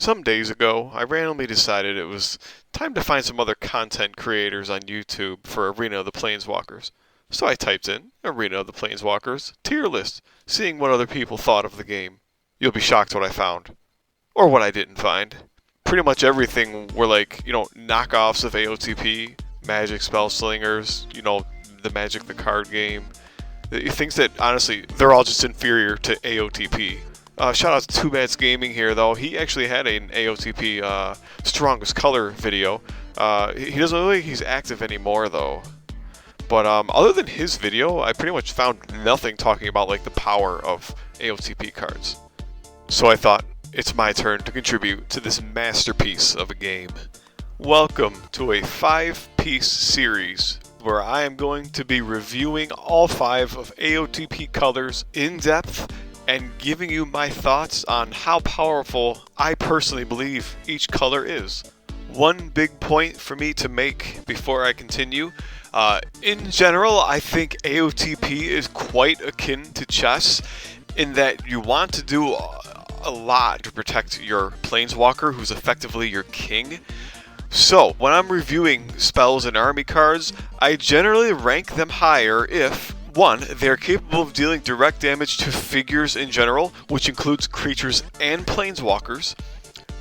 Some days ago, I randomly decided it was time to find some other content creators on YouTube for Arena of the Planeswalkers. So I typed in Arena of the Planeswalkers tier list, seeing what other people thought of the game. You'll be shocked what I found. Or what I didn't find. Pretty much everything were like, knockoffs of AOTP, Magic Spell Slingers, the Magic the card game. Things that, honestly, they're all just inferior to AOTP. Shout out to Two Bats Gaming here, though. He actually had an AOTP Strongest Color video. He doesn't look like he's active anymore, though. But other than his video, I pretty much found nothing talking about like the power of AOTP cards. So I thought, it's my turn to contribute to this masterpiece of a game. Welcome to a 5-piece series where I am going to be reviewing all 5 of AOTP colors in depth and giving you my thoughts on how powerful I personally believe each color is. One big point for me to make before I continue, in general, I think AOTP is quite akin to chess in that you want to do a lot to protect your Planeswalker, who's effectively your king. So, when I'm reviewing spells and army cards, I generally rank them higher if 1. They're capable of dealing direct damage to figures in general, which includes creatures and planeswalkers.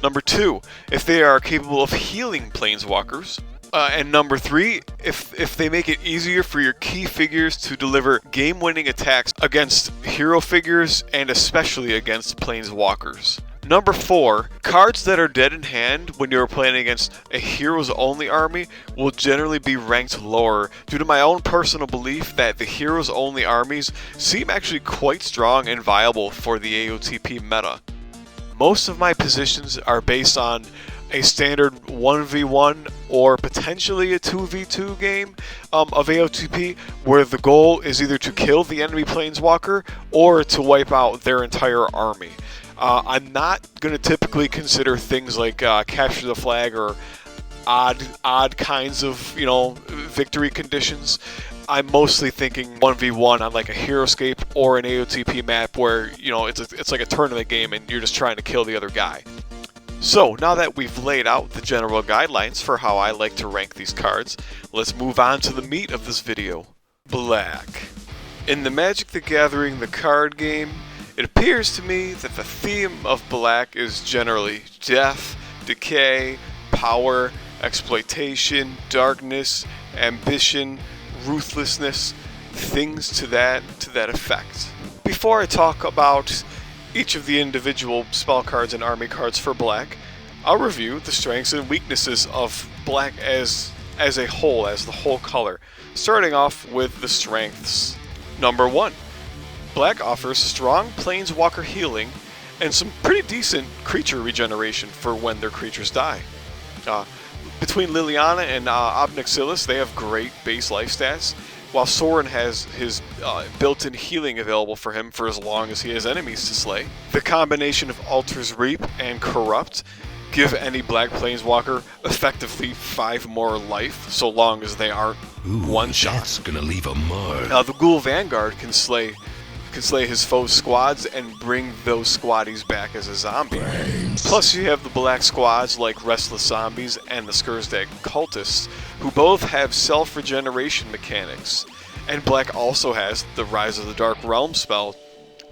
Number 2, if they are capable of healing planeswalkers. And number 3, if they make it easier for your key figures to deliver game-winning attacks against hero figures and especially against planeswalkers. Number 4, cards that are dead in hand when you're playing against a heroes-only army will generally be ranked lower due to my own personal belief that the heroes-only armies seem actually quite strong and viable for the AOTP meta. Most of my positions are based on a standard 1v1 or potentially a 2v2 game of AOTP where the goal is either to kill the enemy planeswalker or to wipe out their entire army. I'm not going to typically consider things like capture the flag or odd kinds of victory conditions. I'm mostly thinking 1v1 on like a Heroescape or an AOTP map where it's like a tournament game and you're just trying to kill the other guy. So now that we've laid out the general guidelines for how I like to rank these cards, let's move on to the meat of this video. Black. In the Magic the Gathering the card game, it appears to me that the theme of black is generally death, decay, power, exploitation, darkness, ambition, ruthlessness, things to that effect. Before I talk about each of the individual spell cards and army cards for black, I'll review the strengths and weaknesses of black as a whole, as the whole color, starting off with the strengths. Number 1. Black offers strong planeswalker healing and some pretty decent creature regeneration for when their creatures die. Between Liliana and Obnixilis, they have great base life stats, while Sorin has his built-in healing available for him for as long as he has enemies to slay. The combination of Altar's Reap and Corrupt give any black planeswalker effectively 5 more life, so long as they aren't one-shot. That's gonna leave a mark. The Ghoul Vanguard can slay his foes' squads and bring those squaddies back as a zombie. Plus you have the black squads like Restless Zombies and the Skursdag Cultists, who both have self-regeneration mechanics. And black also has the Rise of the Dark Realm spell,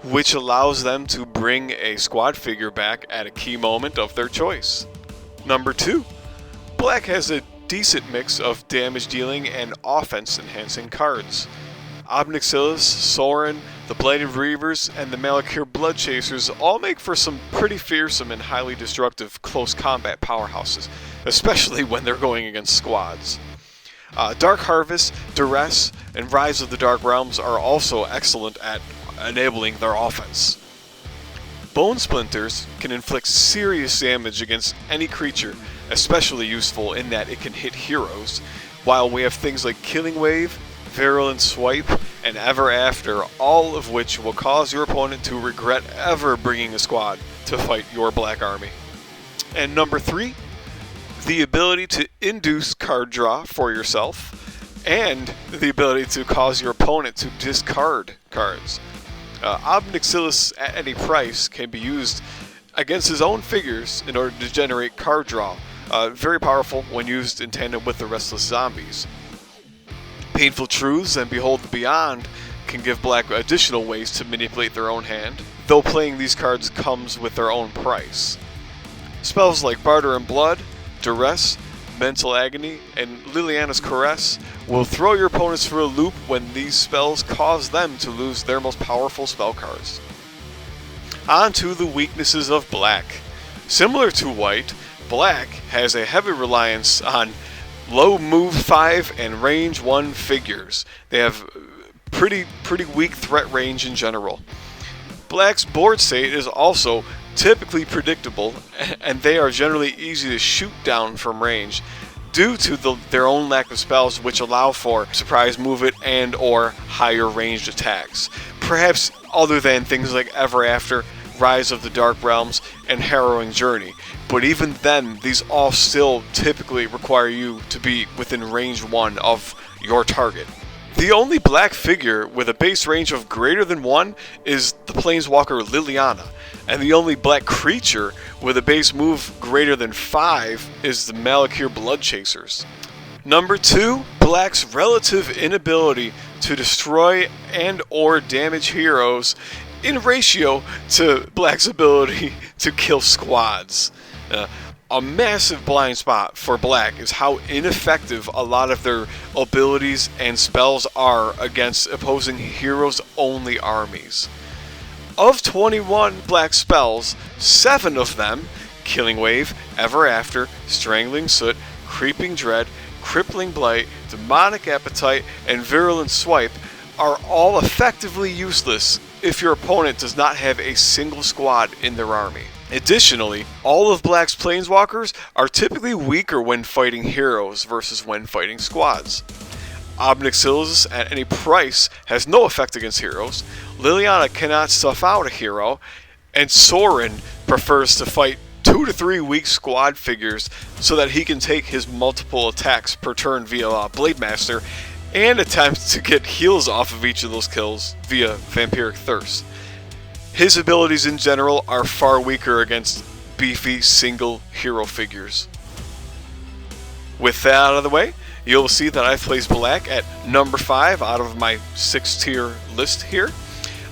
which allows them to bring a squad figure back at a key moment of their choice. Number 2. Black has a decent mix of damage dealing and offense enhancing cards. Obnixilis, Sorin, the Blighted Reavers, and the Malakir Bloodchasers all make for some pretty fearsome and highly destructive close combat powerhouses, especially when they're going against squads. Dark Harvest, Duress, and Rise of the Dark Realms are also excellent at enabling their offense. Bone Splinters can inflict serious damage against any creature, especially useful in that it can hit heroes, while we have things like Killing Wave, Virulent Swipe, and Ever After, all of which will cause your opponent to regret ever bringing a squad to fight your black army. And number 3, the ability to induce card draw for yourself, and the ability to cause your opponent to discard cards. Obnixilis at any price can be used against his own figures in order to generate card draw. Very powerful when used in tandem with the Restless Zombies. Painful Truths and Behold the Beyond can give black additional ways to manipulate their own hand, though playing these cards comes with their own price. Spells like Barter and Blood, Duress, Mental Agony, and Liliana's Caress will throw your opponents for a loop when these spells cause them to lose their most powerful spell cards. On to the weaknesses of black. Similar to white, black has a heavy reliance on low move 5 and range 1 figures. They have pretty weak threat range in general. Black's board state is also typically predictable, and they are generally easy to shoot down from range due to their own lack of spells which allow for surprise movement and or higher ranged attacks. Perhaps other than things like Ever After, Rise of the Dark Realms, and Harrowing Journey. But even then, these all still typically require you to be within range 1 of your target. The only black figure with a base range of greater than 1 is the Planeswalker Liliana, and the only black creature with a base move greater than 5 is the Malakir Bloodchasers. Number 2, black's relative inability to destroy and or damage heroes in ratio to black's ability to kill squads. A massive blind spot for black is how ineffective a lot of their abilities and spells are against opposing heroes-only armies. Of 21 black spells, 7 of them, Killing Wave, Ever After, Strangling Soot, Creeping Dread, Crippling Blight, Demonic Appetite, and Virulent Swipe, are all effectively useless if your opponent does not have a single squad in their army. Additionally, all of black's planeswalkers are typically weaker when fighting heroes versus when fighting squads. Obnixilis at any price has no effect against heroes, Liliana cannot stuff out a hero, and Sorin prefers to fight 2 to 3 weak squad figures so that he can take his multiple attacks per turn via Blademaster and attempt to get heals off of each of those kills via Vampiric Thirst. His abilities in general are far weaker against beefy single hero figures. With that out of the way, you'll see that I've placed black at number 5 out of my 6-tier list here.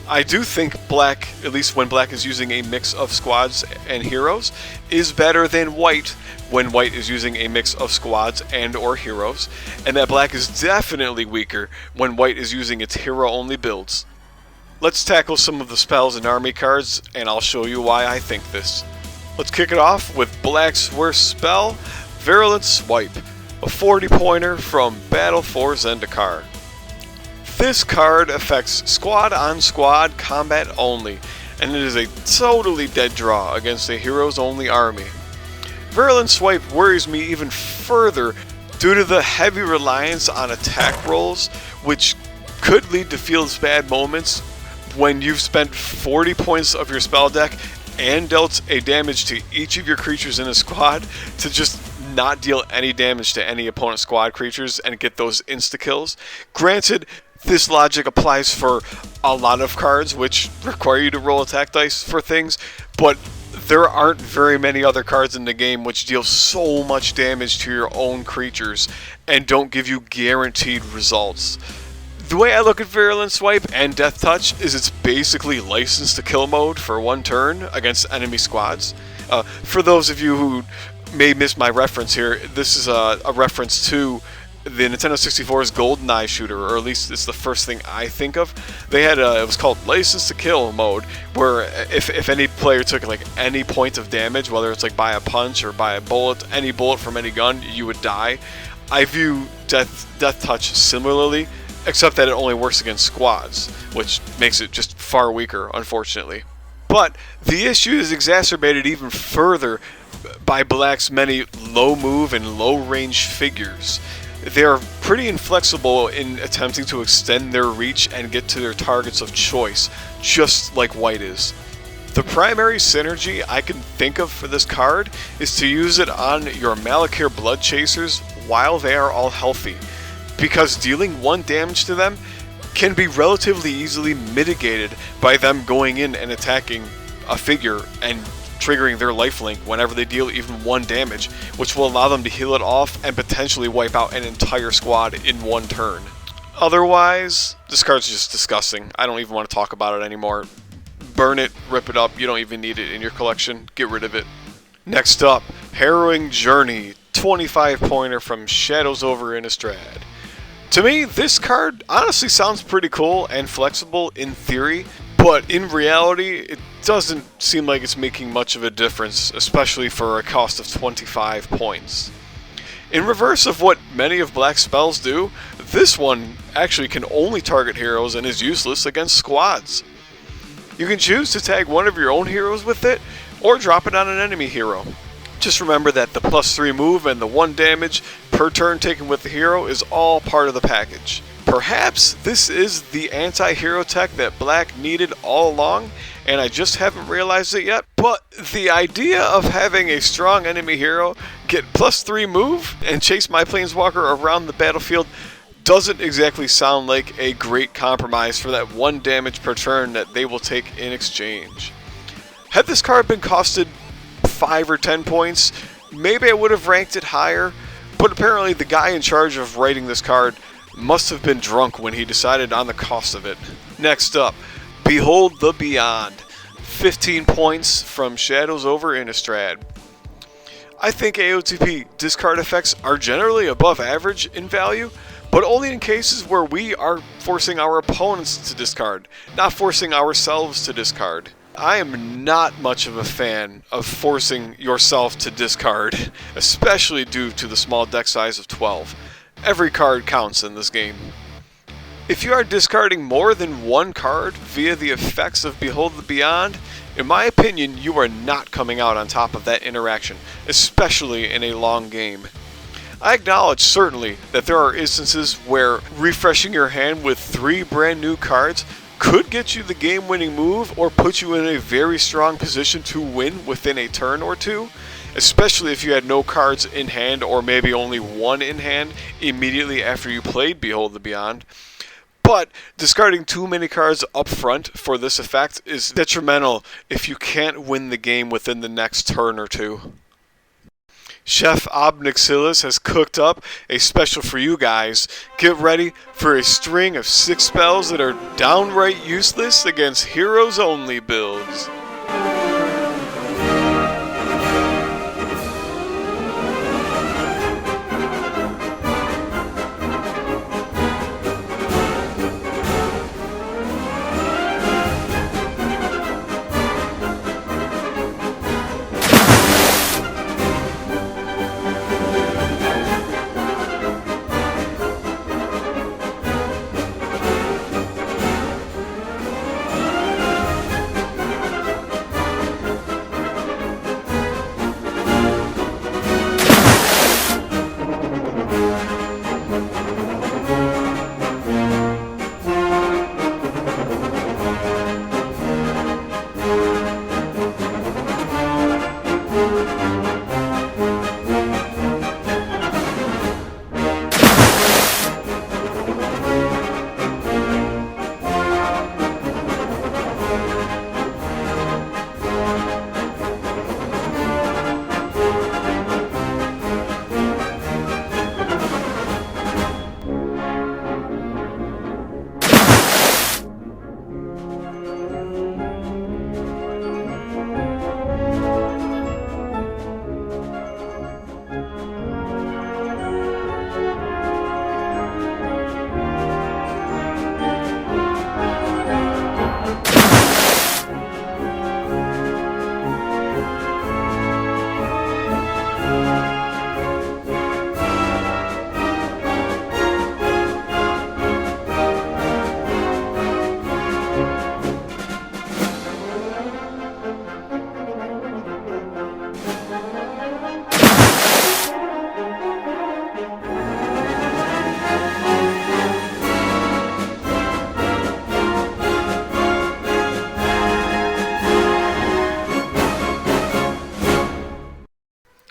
I do think black, at least when black is using a mix of squads and heroes, is better than white when white is using a mix of squads and or heroes, and that black is definitely weaker when white is using its hero-only builds. Let's tackle some of the spells and army cards, and I'll show you why I think this. Let's kick it off with black's worst spell, Virulent Swipe, a 40-pointer from Battle for Zendikar. This card affects squad-on-squad combat only, and it is a totally dead draw against a heroes-only army. Virulent Swipe worries me even further due to the heavy reliance on attack rolls, which could lead to Field's bad moments when you've spent 40 points of your spell deck and dealt a damage to each of your creatures in a squad to just not deal any damage to any opponent squad creatures and get those insta-kills. Granted, this logic applies for a lot of cards which require you to roll attack dice for things, but there aren't very many other cards in the game which deal so much damage to your own creatures and don't give you guaranteed results. The way I look at Virulent Swipe and Death Touch is it's basically license to kill mode for one turn against enemy squads. For those of you who may miss my reference here, this is a reference to the Nintendo 64's GoldenEye shooter, or at least it's the first thing I think of. They had it was called License to Kill mode, where if any player took like any point of damage, whether it's like by a punch or by a bullet, any bullet from any gun, you would die. I view Death Touch similarly, except that it only works against squads, which makes it just far weaker, unfortunately. But the issue is exacerbated even further by black's many low move and low range figures. They are pretty inflexible in attempting to extend their reach and get to their targets of choice, just like white is. The primary synergy I can think of for this card is to use it on your Malakir Bloodchasers while they are all healthy, because dealing 1 damage to them can be relatively easily mitigated by them going in and attacking a figure and triggering their lifelink whenever they deal even 1 damage, which will allow them to heal it off and potentially wipe out an entire squad in 1 turn. Otherwise, this card's just disgusting. I don't even want to talk about it anymore. Burn it, rip it up, you don't even need it in your collection, get rid of it. Next up, Harrowing Journey, 25 pointer from Shadows over Innistrad. To me, this card honestly sounds pretty cool and flexible in theory, but in reality, it doesn't seem like it's making much of a difference, especially for a cost of 25 points. In reverse of what many of Black's spells do, this one actually can only target heroes and is useless against squads. You can choose to tag one of your own heroes with it, or drop it on an enemy hero. Just remember that the +3 move and the 1 damage per turn taken with the hero is all part of the package. Perhaps this is the anti-hero tech that Black needed all along, and I just haven't realized it yet. But the idea of having a strong enemy hero get +3 move and chase my Planeswalker around the battlefield doesn't exactly sound like a great compromise for that 1 damage per turn that they will take in exchange. Had this card been costed 5 or 10 points, maybe I would have ranked it higher, but apparently the guy in charge of writing this card must have been drunk when he decided on the cost of it. Next up, Behold the Beyond, 15 points from Shadows over Innistrad. I think AotP discard effects are generally above average in value, but only in cases where we are forcing our opponents to discard, not forcing ourselves to discard. I am not much of a fan of forcing yourself to discard, especially due to the small deck size of 12. Every card counts in this game. If you are discarding more than 1 card via the effects of Behold the Beyond, in my opinion, you are not coming out on top of that interaction, especially in a long game. I acknowledge certainly that there are instances where refreshing your hand with 3 brand new cards could get you the game-winning move or put you in a very strong position to win within a turn or 2, especially if you had no cards in hand or maybe only 1 in hand immediately after you played Behold the Beyond. But discarding too many cards up front for this effect is detrimental if you can't win the game within the next turn or 2. Chef Obnixilis has cooked up a special for you guys. Get ready for a string of 6 spells that are downright useless against heroes only builds.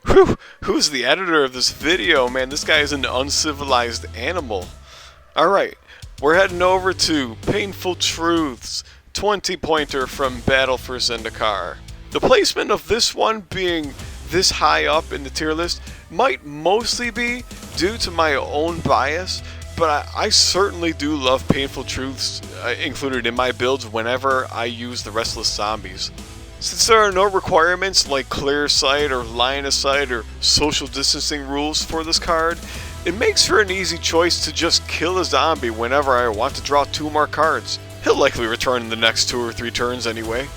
Whew, who's the editor of this video? Man, this guy is an uncivilized animal. Alright, we're heading over to Painful Truths, 20 pointer from Battle for Zendikar. The placement of this one being this high up in the tier list might mostly be due to my own bias, but I certainly do love Painful Truths included in my builds whenever I use the Restless Zombies. Since there are no requirements like clear sight or line of sight or social distancing rules for this card, it makes for an easy choice to just kill a zombie whenever I want to draw 2 more cards. He'll likely return in the next 2 or 3 turns anyway.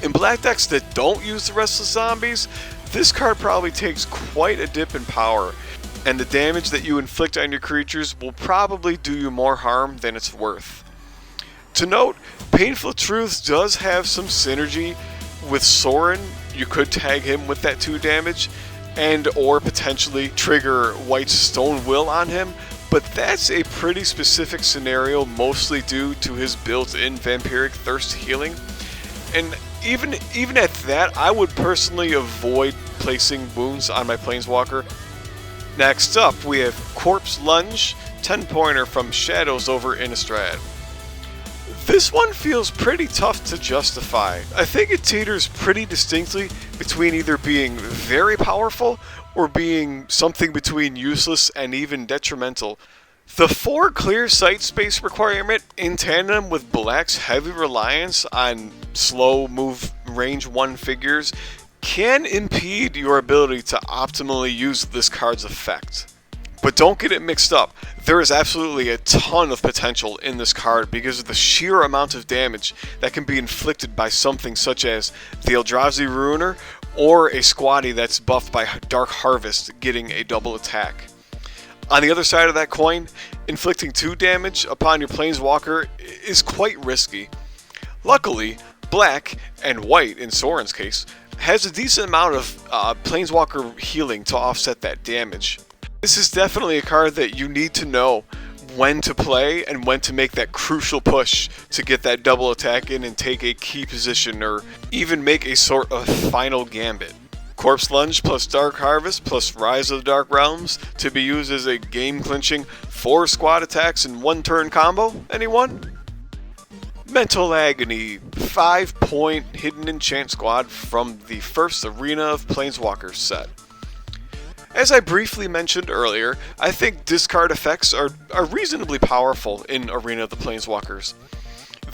In black decks that don't use the Restless Zombies, this card probably takes quite a dip in power, and the damage that you inflict on your creatures will probably do you more harm than it's worth. To note, Painful Truths does have some synergy with Sorin. You could tag him with that 2 damage, and or potentially trigger White's Stone Will on him, but that's a pretty specific scenario, mostly due to his built-in Vampiric Thirst healing. And even at that, I would personally avoid placing wounds on my Planeswalker. Next up, we have Corpse Lunge, 10-pointer from Shadows over Innistrad. This one feels pretty tough to justify. I think it teeters pretty distinctly between either being very powerful or being something between useless and even detrimental. The 4 clear sight space requirement in tandem with Black's heavy reliance on slow move range 1 figures can impede your ability to optimally use this card's effect. But don't get it mixed up. There is absolutely a ton of potential in this card because of the sheer amount of damage that can be inflicted by something such as the Eldrazi Ruiner or a squatty that's buffed by Dark Harvest getting a double attack. On the other side of that coin, inflicting 2 damage upon your Planeswalker is quite risky. Luckily, Black, and White in Sorin's case, has a decent amount of Planeswalker healing to offset that damage. This is definitely a card that you need to know when to play and when to make that crucial push to get that double attack in and take a key position or even make a sort of final gambit. Corpse Lunge plus Dark Harvest plus Rise of the Dark Realms to be used as a game-clinching 4 squad attacks in 1 turn combo? Anyone? Mental Agony, 5-point hidden enchant squad from the first Arena of Planeswalkers set. As I briefly mentioned earlier, I think discard effects are reasonably powerful in Arena of the Planeswalkers.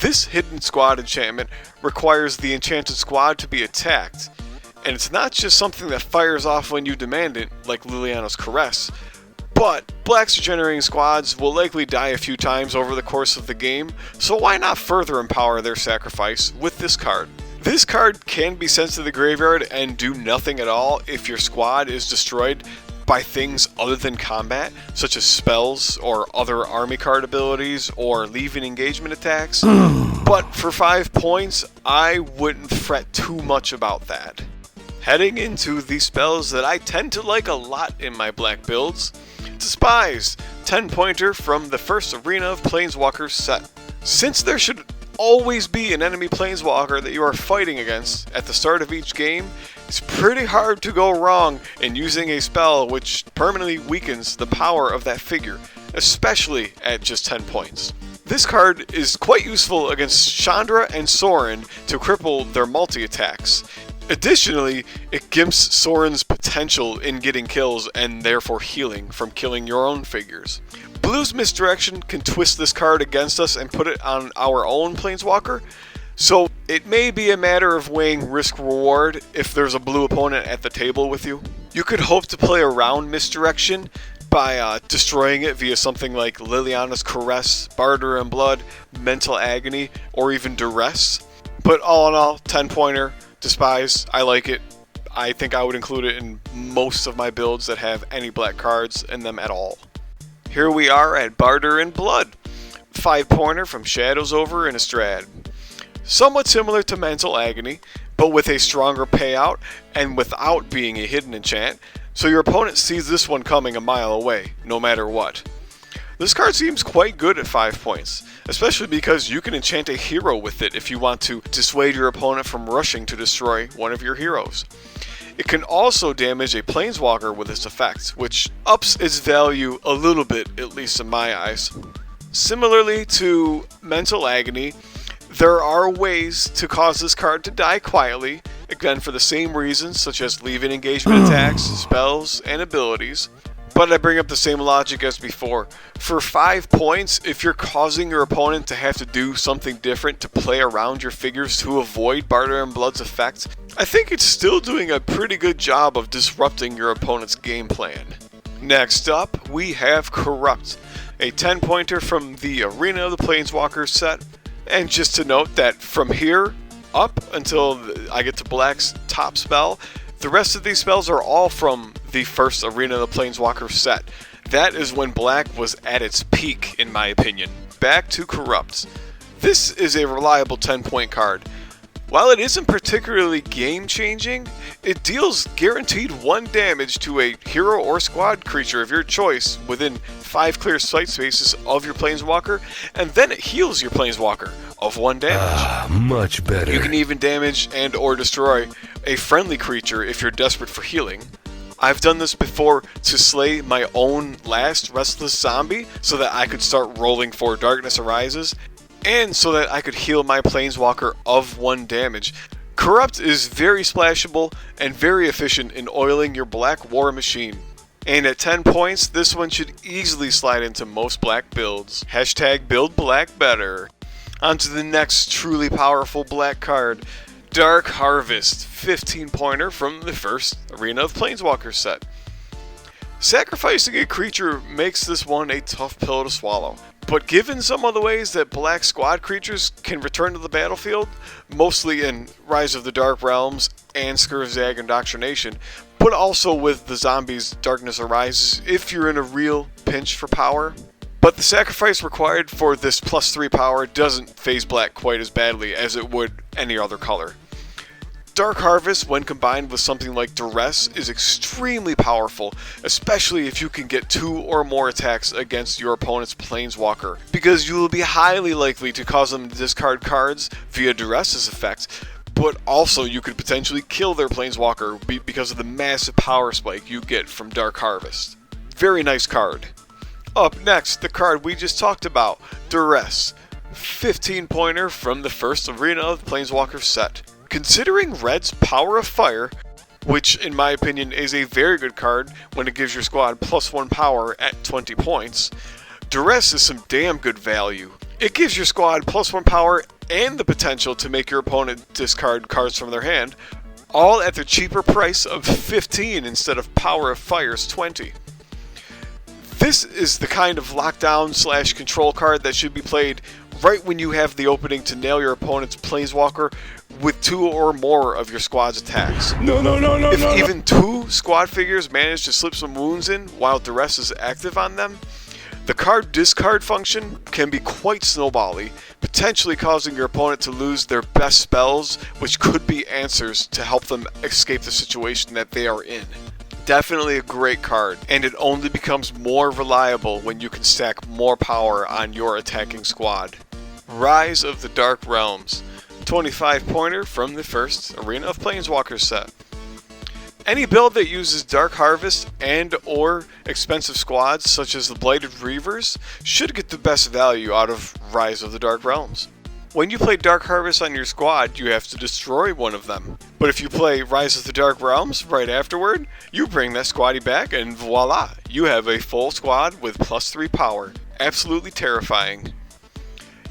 This hidden squad enchantment requires the enchanted squad to be attacked, and it's not just something that fires off when you demand it, like Liliana's Caress, but Black's generating squads will likely die a few times over the course of the game, so why not further empower their sacrifice with this card? This card can be sent to the graveyard and do nothing at all if your squad is destroyed by things other than combat, such as spells or other army card abilities or leaving engagement attacks. But for 5 points, I wouldn't fret too much about that. Heading into the spells that I tend to like a lot in my black builds, Despise, 10-pointer from the first Arena of Planeswalkers set. Since there should always be an enemy Planeswalker that you are fighting against at the start of each game, it's pretty hard to go wrong in using a spell which permanently weakens the power of that figure, especially at just 10 points. This card is quite useful against Chandra and Sorin to cripple their multi-attacks. Additionally, it gimps Sorin's potential in getting kills and therefore healing from killing your own figures. Blue's Misdirection can twist this card against us and put it on our own Planeswalker, so it may be a matter of weighing risk-reward if there's a blue opponent at the table with you. You could hope to play around Misdirection by destroying it via something like Liliana's Caress, Barter and Blood, Mental Agony, or even Duress. But all in all, 10-pointer, Despise, I like it. I think I would include it in most of my builds that have any black cards in them at all. Here we are at Barter and Blood, 5-pointer from Shadows over Innistrad. Somewhat similar to Mental Agony, but with a stronger payout and without being a hidden enchant, so your opponent sees this one coming a mile away, no matter what. This card seems quite good at 5 points, especially because you can enchant a hero with it if you want to dissuade your opponent from rushing to destroy one of your heroes. It can also damage a Planeswalker with its effect, which ups its value a little bit, at least in my eyes. Similarly to Mental Agony, there are ways to cause this card to die quietly, again for the same reasons such as leaving engagement attacks, spells, and abilities. But I bring up the same logic as before. For 5 points, if you're causing your opponent to have to do something different to play around your figures to avoid Barter and Blood's effect, I think it's still doing a pretty good job of disrupting your opponent's game plan. Next up, we have Corrupt, a 10-pointer from the Arena of the Planeswalkers set. And just to note that from here up until I get to Black's top spell, the rest of these spells are all from the first Arena of the Planeswalkers set. That is when Black was at its peak, in my opinion. Back to Corrupt. This is a reliable 10-point card. While it isn't particularly game-changing, it deals guaranteed 1 damage to a hero or squad creature of your choice within 5 clear sight spaces of your Planeswalker, and then it heals your Planeswalker of 1 damage. Much better. You can even damage and or destroy a friendly creature if you're desperate for healing. I've done this before to slay my own last Restless Zombie so that I could start rolling for Darkness Arises, and so that I could heal my Planeswalker of 1 damage. Corrupt is very splashable and very efficient in oiling your Black War Machine. And at 10 points, this one should easily slide into most Black builds. Hashtag build Black better. On to the next truly powerful Black card, Dark Harvest, 15-pointer from the first Arena of Planeswalkers set. Sacrificing a creature makes this one a tough pill to swallow. But given some of the ways that Black squad creatures can return to the battlefield, mostly in Rise of the Dark Realms and Skurzag Indoctrination, but also with the zombies Darkness Arises if you're in a real pinch for power. But the sacrifice required for this +3 power doesn't phase Black quite as badly as it would any other color. Dark Harvest, when combined with something like Duress, is extremely powerful, especially if you can get 2 or more attacks against your opponent's Planeswalker, because you will be highly likely to cause them to discard cards via Duress's effect, but also you could potentially kill their Planeswalker because of the massive power spike you get from Dark Harvest. Very nice card. Up next, the card we just talked about, Duress, 15-pointer from the first Arena of the Planeswalkers set. Considering Red's Power of Fire, which in my opinion is a very good card when it gives your squad +1 power at 20 points, Duress is some damn good value. It gives your squad +1 power and the potential to make your opponent discard cards from their hand, all at the cheaper price of 15 instead of Power of Fire's 20. This is the kind of lockdown/control card that should be played right when you have the opening to nail your opponent's Planeswalker with 2 or more of your squad's attacks. If even 2 squad figures manage to slip some wounds in while Duress is active on them, the card discard function can be quite snowbally, potentially causing your opponent to lose their best spells, which could be answers to help them escape the situation that they are in. Definitely a great card, and it only becomes more reliable when you can stack more power on your attacking squad. Rise of the Dark Realms, 25-pointer from the first Arena of Planeswalkers set. Any build that uses Dark Harvest and or expensive squads such as the Blighted Reavers should get the best value out of Rise of the Dark Realms. When you play Dark Harvest on your squad, you have to destroy one of them. But if you play Rise of the Dark Realms right afterward, you bring that squaddy back and voila, you have a full squad with +3 power. Absolutely terrifying.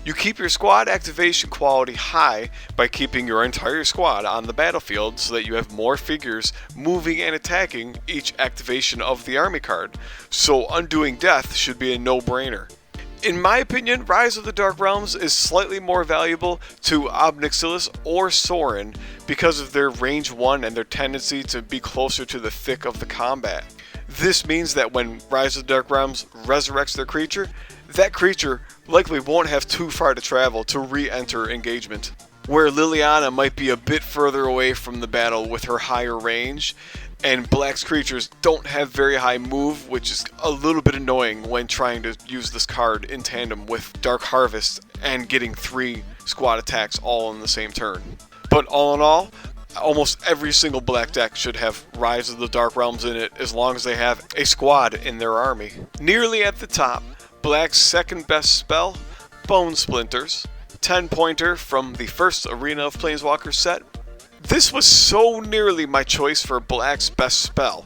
You keep your squad activation quality high by keeping your entire squad on the battlefield so that you have more figures moving and attacking each activation of the army card. So undoing death should be a no-brainer. In my opinion, Rise of the Dark Realms is slightly more valuable to Ob Nixilis or Sorin because of their range 1 and their tendency to be closer to the thick of the combat. This means that when Rise of the Dark Realms resurrects their creature, that creature likely won't have too far to travel to re-enter engagement. Where Liliana might be a bit further away from the battle with her higher range, and Black's creatures don't have very high move, which is a little bit annoying when trying to use this card in tandem with Dark Harvest and getting 3 squad attacks all in the same turn. But all in all, almost every single Black deck should have Rise of the Dark Realms in it as long as they have a squad in their army. Nearly at the top, Black's second best spell, Bone Splinters, 10-pointer from the first Arena of Planeswalkers set. This was so nearly my choice for Black's best spell.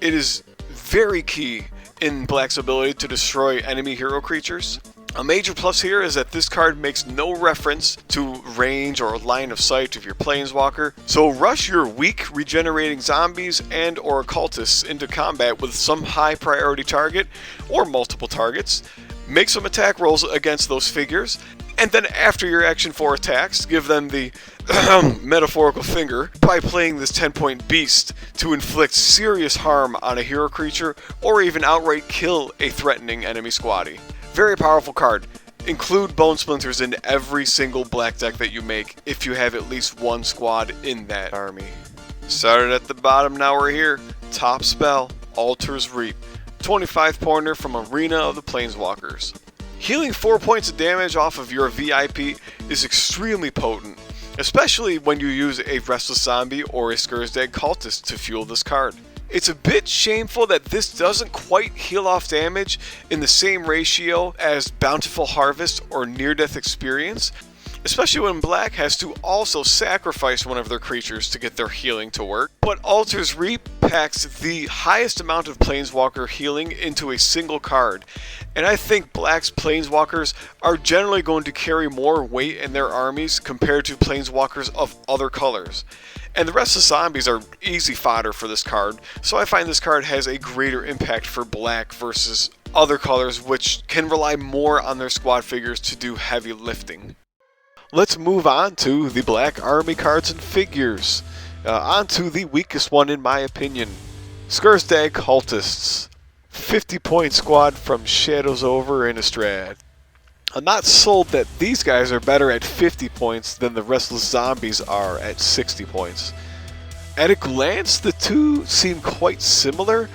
It is very key in Black's ability to destroy enemy hero creatures. A major plus here is that this card makes no reference to range or line of sight of your Planeswalker, so rush your weak regenerating zombies and or cultists into combat with some high priority target or multiple targets, make some attack rolls against those figures, and then after your action 4 attacks, give them the metaphorical finger by playing this 10-point beast to inflict serious harm on a hero creature or even outright kill a threatening enemy squaddie. Very powerful card. Include Bone Splinters in every single black deck that you make if you have at least one squad in that army. Started at the bottom, now we're here. Top spell, Altar's Reap. 25 pointer from Arena of the Planeswalkers. Healing 4 points of damage off of your VIP is extremely potent, especially when you use a Restless Zombie or a Skursdag Cultist to fuel this card. It's a bit shameful that this doesn't quite heal off damage in the same ratio as Bountiful Harvest or Near-Death Experience, especially when Black has to also sacrifice one of their creatures to get their healing to work. But Altar's Reap packs the highest amount of Planeswalker healing into a single card, and I think Black's Planeswalkers are generally going to carry more weight in their armies compared to Planeswalkers of other colors. And the rest of the zombies are easy fodder for this card, so I find this card has a greater impact for Black versus other colors which can rely more on their squad figures to do heavy lifting. Let's move on to the Black army cards and figures. On to the weakest one in my opinion. Skursdag Cultists. 50-point squad from Shadows Over Innistrad. I'm not sold that these guys are better at 50 points than the Restless Zombies are at 60 points. At a glance, the two seem quite similar,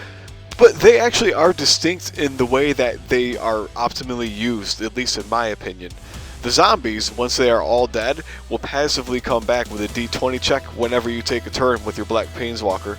but they actually are distinct in the way that they are optimally used, at least in my opinion. The zombies, once they are all dead, will passively come back with a d20 check whenever you take a turn with your Black Planeswalker,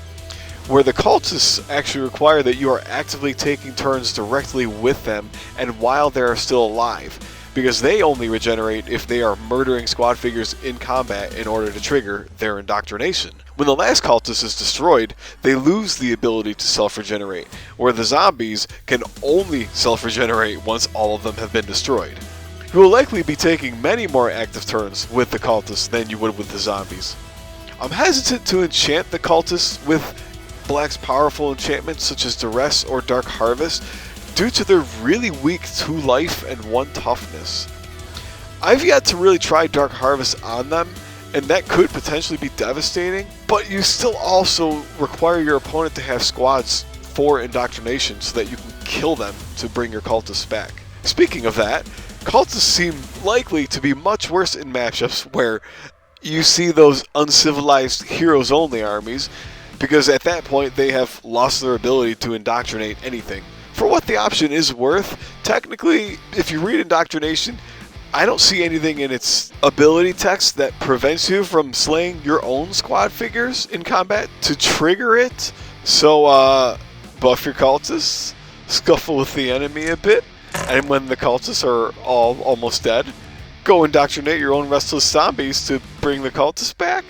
where the cultists actually require that you are actively taking turns directly with them and while they are still alive, because they only regenerate if they are murdering squad figures in combat in order to trigger their indoctrination. When the last cultist is destroyed, they lose the ability to self-regenerate, where the zombies can only self-regenerate once all of them have been destroyed. You will likely be taking many more active turns with the cultists than you would with the zombies. I'm hesitant to enchant the cultists with Black's powerful enchantments such as Duress or Dark Harvest due to their really weak 2 life and 1 toughness. I've yet to really try Dark Harvest on them, and that could potentially be devastating, but you still also require your opponent to have squads for indoctrination so that you can kill them to bring your cultists back. Speaking of that, cultists seem likely to be much worse in matchups where you see those uncivilized heroes only armies, because at that point they have lost their ability to indoctrinate anything. For what the option is worth, technically, if you read Indoctrination, I don't see anything in its ability text that prevents you from slaying your own squad figures in combat to trigger it. So, buff your cultists, scuffle with the enemy a bit, and when the cultists are all almost dead, go indoctrinate your own Restless Zombies to bring the cultists back.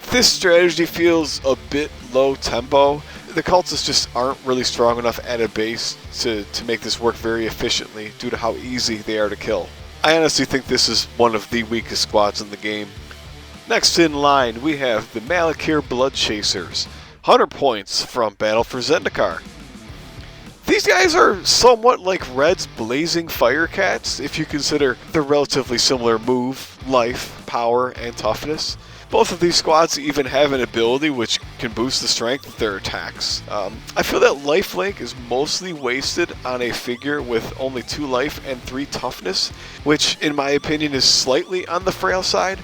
This strategy feels a bit low tempo. The cultists just aren't really strong enough at a base to make this work very efficiently due to how easy they are to kill. I honestly think this is one of the weakest squads in the game. Next in line, we have the Malakir Blood Chasers. 100 points from Battle for Zendikar. These guys are somewhat like Red's Blazing Firecats if you consider their relatively similar move, life, power, and toughness. Both of these squads even have an ability which can boost the strength of their attacks. I feel that lifelink is mostly wasted on a figure with only 2 life and 3 toughness, which in my opinion is slightly on the frail side.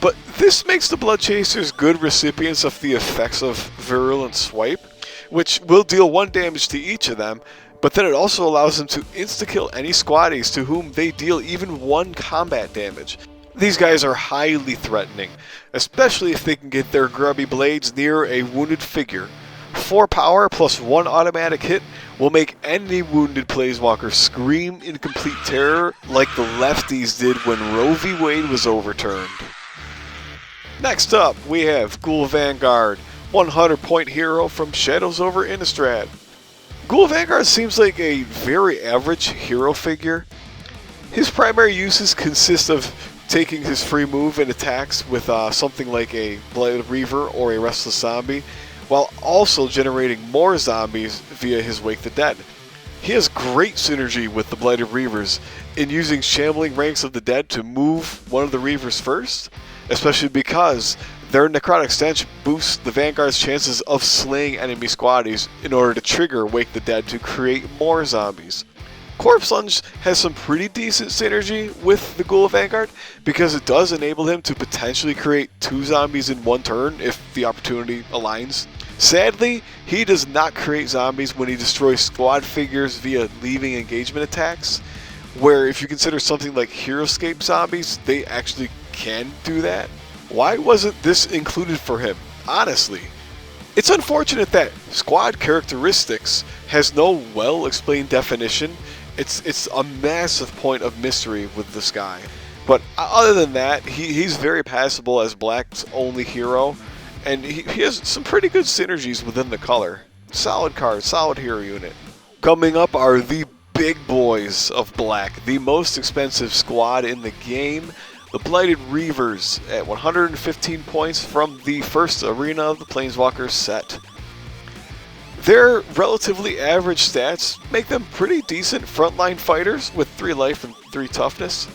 But this makes the Blood Chasers good recipients of the effects of Virulent Swipe, which will deal 1 damage to each of them, but then it also allows them to insta-kill any squaddies to whom they deal even 1 combat damage. These guys are highly threatening, especially if they can get their grubby blades near a wounded figure. 4 power plus 1 automatic hit will make any wounded Planeswalker scream in complete terror like the lefties did when Roe v. Wade was overturned. Next up, we have Ghoul Vanguard, 100-point hero from Shadows over Innistrad. Ghoul Vanguard seems like a very average hero figure. His primary uses consist of taking his free move and attacks with something like a Blighted Reaver or a Restless Zombie, while also generating more zombies via his Wake the Dead. He has great synergy with the Blighted Reavers in using Shambling Ranks of the Dead to move one of the Reavers first, especially because their Necrotic Stench boosts the Vanguard's chances of slaying enemy squaddies in order to trigger Wake the Dead to create more zombies. Corpse Lunge has some pretty decent synergy with the Ghoul Vanguard because it does enable him to potentially create 2 zombies in one turn if the opportunity aligns. Sadly, he does not create zombies when he destroys squad figures via leaving engagement attacks, where if you consider something like Heroescape zombies, they actually can do that. Why wasn't this included for him? Honestly, it's unfortunate that squad characteristics has no well-explained definition. It's a massive point of mystery with this guy. But other than that, he's very passable as Black's only hero, and he has some pretty good synergies within the color. Solid card, solid hero unit. Coming up are the big boys of Black, the most expensive squad in the game, the Blighted Reavers at 115 points from the first Arena of the Planeswalkers set. Their relatively average stats make them pretty decent frontline fighters with 3 life and 3 toughness.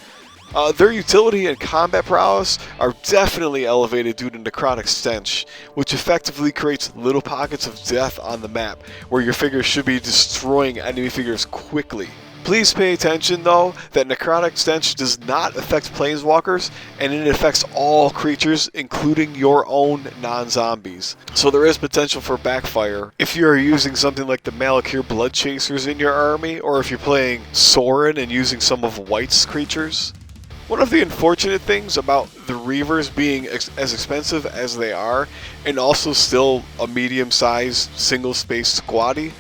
Their utility and combat prowess are definitely elevated due to Necrotic Stench, which effectively creates little pockets of death on the map, where your figures should be destroying enemy figures quickly. Please pay attention though that Necrotic Stench does not affect Planeswalkers, and it affects all creatures, including your own non-zombies. So there is potential for backfire if you are using something like the Malakir Blood Chasers in your army, or if you're playing Sorin and using some of White's creatures. One of the unfortunate things about the Reavers being as expensive as they are, and also still a medium-sized single-space squaddie,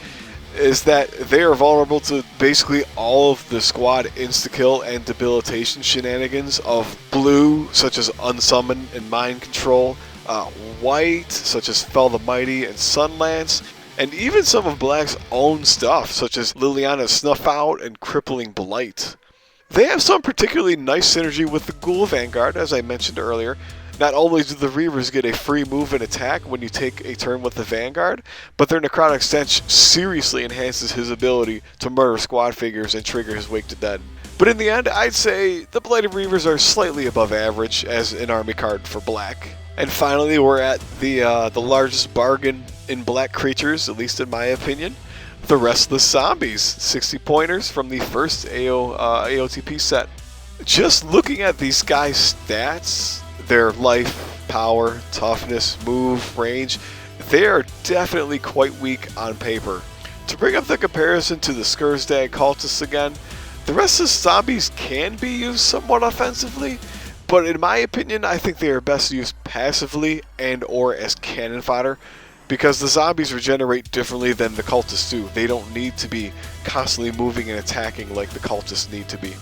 is that they are vulnerable to basically all of the squad insta-kill and debilitation shenanigans of blue, such as Unsummon and Mind Control, white, such as Fell the Mighty and Sunlance, and even some of Black's own stuff, such as Liliana's Snuff Out and Crippling Blight. They have some particularly nice synergy with the Ghoul Vanguard, as I mentioned earlier. Not only do the Reavers get a free move and attack when you take a turn with the Vanguard, but their Necrotic Stench seriously enhances his ability to murder squad figures and trigger his Wake to Dead. But in the end, I'd say the Blighted Reavers are slightly above average as an army card for Black. And finally, we're at the largest bargain in Black creatures, at least in my opinion. The Restless Zombies, 60 pointers from the first AotP set. Just looking at these guys' stats, their life, power, toughness, move, range, they are definitely quite weak on paper. To bring up the comparison to the Skursdag Cultists again, the Restless Zombies can be used somewhat offensively, but in my opinion, I think they are best used passively and or as cannon fodder, because the zombies regenerate differently than the cultists do. They don't need to be constantly moving and attacking like the cultists need to be.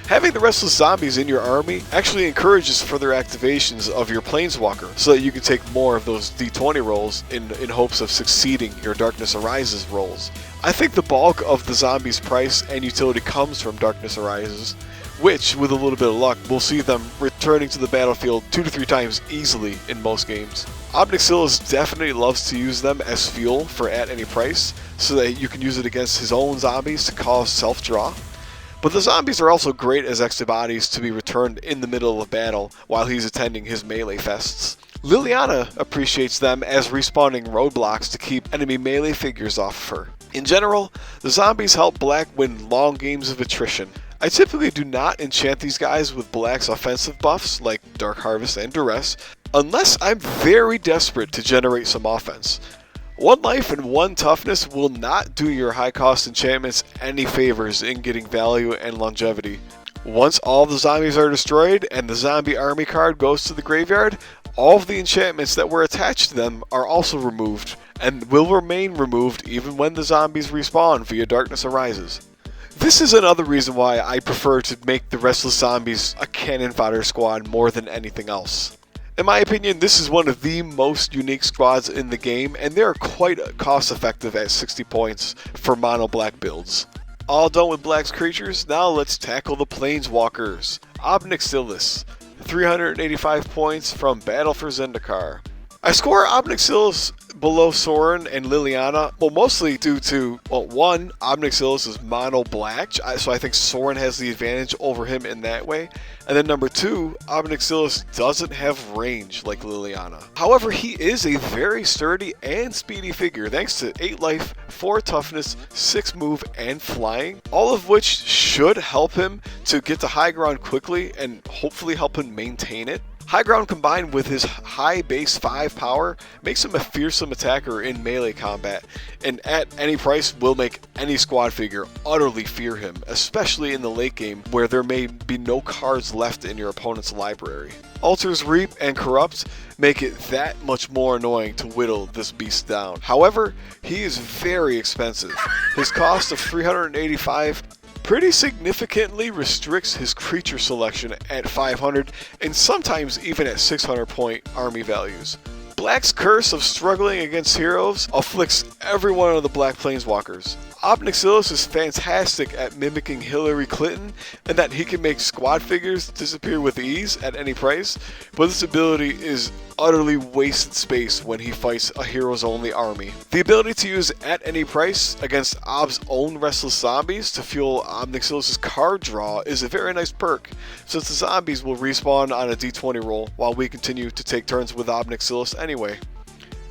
Having the Restless Zombies in your army actually encourages further activations of your Planeswalker, so that you can take more of those D20 rolls in hopes of succeeding your Darkness Arises rolls. I think the bulk of the zombies' price and utility comes from Darkness Arises, which, with a little bit of luck, will see them returning to the battlefield 2 to 3 times easily in most games. Obnixilis definitely loves to use them as fuel for at any price, so that you can use it against his own zombies to cause self-draw. But the zombies are also great as extra bodies to be returned in the middle of battle while he's attending his melee fests. Liliana appreciates them as respawning roadblocks to keep enemy melee figures off of her. In general, the zombies help Black win long games of attrition. I typically do not enchant these guys with Black's offensive buffs like Dark Harvest and Duress, unless I'm very desperate to generate some offense. 1 life and 1 toughness will not do your high cost enchantments any favors in getting value and longevity. Once all the zombies are destroyed and the zombie army card goes to the graveyard, all of the enchantments that were attached to them are also removed, and will remain removed even when the zombies respawn via Darkness Arises. This is another reason why I prefer to make the Restless Zombies a cannon fodder squad more than anything else. In my opinion, this is one of the most unique squads in the game, and they're quite cost effective at 60 points for mono black builds. All done with Black's creatures, now let's tackle the Planeswalkers. Obnixilis, 385 points from Battle for Zendikar. I score Obnixilis below Sorin and Liliana, well, mostly due to, well, one, Obnixilis is mono black, so I think Sorin has the advantage over him in that way. And then number two, Obnixilis doesn't have range like Liliana. However, he is a very sturdy and speedy figure thanks to 8 life, 4 toughness, 6 move, and flying, all of which should help him to get to high ground quickly and hopefully help him maintain it. High ground combined with his high base 5 power makes him a fearsome attacker in melee combat, and at any price will make any squad figure utterly fear him, especially in the late game where there may be no cards left in your opponent's library. Altar's Reap and Corrupt make it that much more annoying to whittle this beast down. However, he is very expensive. His cost of 385 pretty significantly restricts his creature selection at 500 and sometimes even at 600 point army values. Black's curse of struggling against heroes afflicts every one of the Black Planeswalkers. Obnixilis is fantastic at mimicking Hillary Clinton and that he can make squad figures disappear with ease at any price, but this ability is utterly wasted space when he fights a hero's only army. The ability to use at any price against Ob's own restless zombies to fuel Obnixilis' card draw is a very nice perk, since the zombies will respawn on a d20 roll while we continue to take turns with Obnixilis anyway.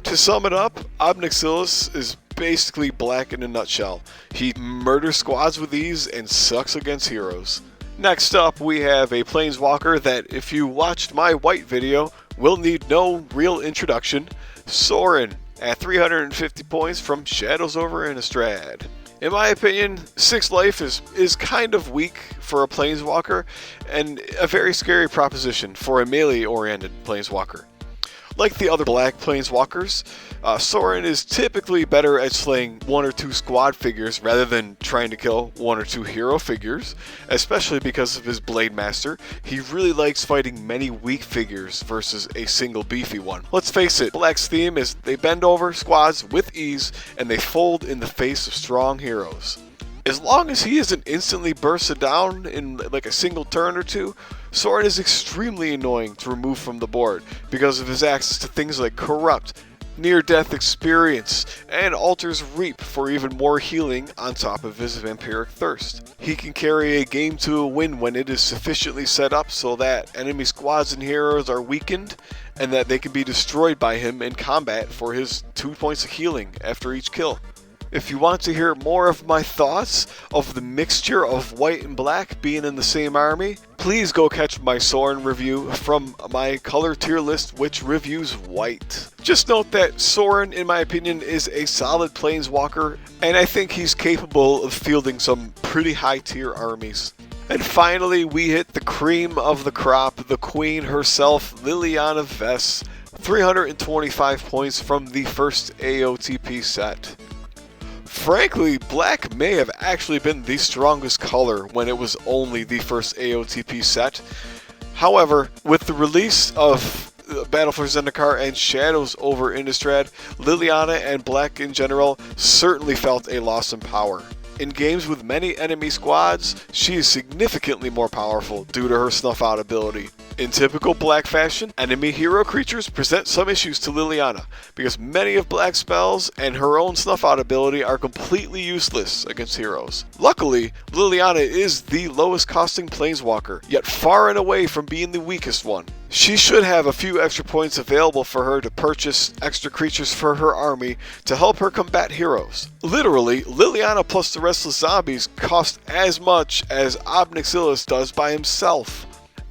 To sum it up, Obnixilis is basically Black in a nutshell. He murders squads with ease and sucks against heroes. Next up, we have a Planeswalker that, if you watched my white video, will need no real introduction. Sorin, at 350 points from Shadows over Innistrad. In my opinion, 6 life is kind of weak for a Planeswalker, and a very scary proposition for a melee-oriented Planeswalker. Like the other Black Planeswalkers, Sorin is typically better at slaying 1 or 2 squad figures rather than trying to kill 1 or 2 hero figures, especially because of his Blade Master. He really likes fighting many weak figures versus a single beefy one. Let's face it, Black's theme is they bend over squads with ease and they fold in the face of strong heroes. As long as he isn't instantly bursted down in like a single turn or two, Sorin is extremely annoying to remove from the board because of his access to things like Corrupt, Near-Death Experience, and Altar's Reap for even more healing on top of his Vampiric Thirst. He can carry a game to a win when it is sufficiently set up so that enemy squads and heroes are weakened and that they can be destroyed by him in combat for his 2 points of healing after each kill. If you want to hear more of my thoughts of the mixture of white and black being in the same army, please go catch my Sorin review from my color tier list which reviews white. Just note that Sorin, in my opinion, is a solid Planeswalker, and I think he's capable of fielding some pretty high tier armies. And finally, we hit the cream of the crop, the queen herself, Liliana Vess, 325 points from the first AOTP set. Frankly, black may have actually been the strongest color when it was only the first AOTP set. However, with the release of Battle for Zendikar and Shadows over Innistrad, Liliana and black in general certainly felt a loss in power. In games with many enemy squads, she is significantly more powerful due to her Snuff Out ability. In typical Black fashion, enemy hero creatures present some issues to Liliana, because many of Black's spells and her own Snuff Out ability are completely useless against heroes. Luckily, Liliana is the lowest costing Planeswalker, yet far and away from being the weakest one. She should have a few extra points available for her to purchase extra creatures for her army to help her combat heroes. Literally, Liliana plus the Restless Zombies cost as much as Obnixilis does by himself.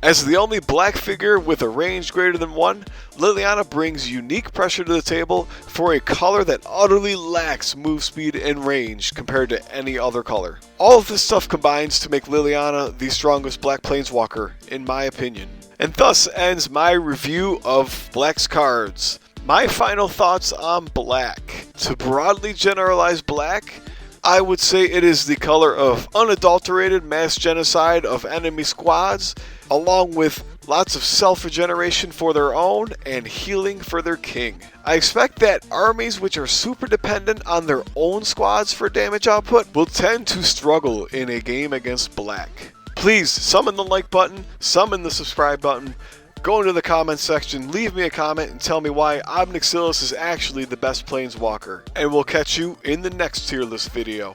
As the only black figure with a range greater than 1, Liliana brings unique pressure to the table for a color that utterly lacks move speed and range compared to any other color. All of this stuff combines to make Liliana the strongest black planeswalker, in my opinion. And thus ends my review of Black's cards. My final thoughts on black. To broadly generalize black, I would say it is the color of unadulterated mass genocide of enemy squads, along with lots of self-regeneration for their own, and healing for their king. I expect that armies which are super dependent on their own squads for damage output will tend to struggle in a game against black. Please summon the like button, summon the subscribe button, go into the comments section, leave me a comment, and tell me why Ob Nixilis is actually the best Planeswalker. And we'll catch you in the next tier list video.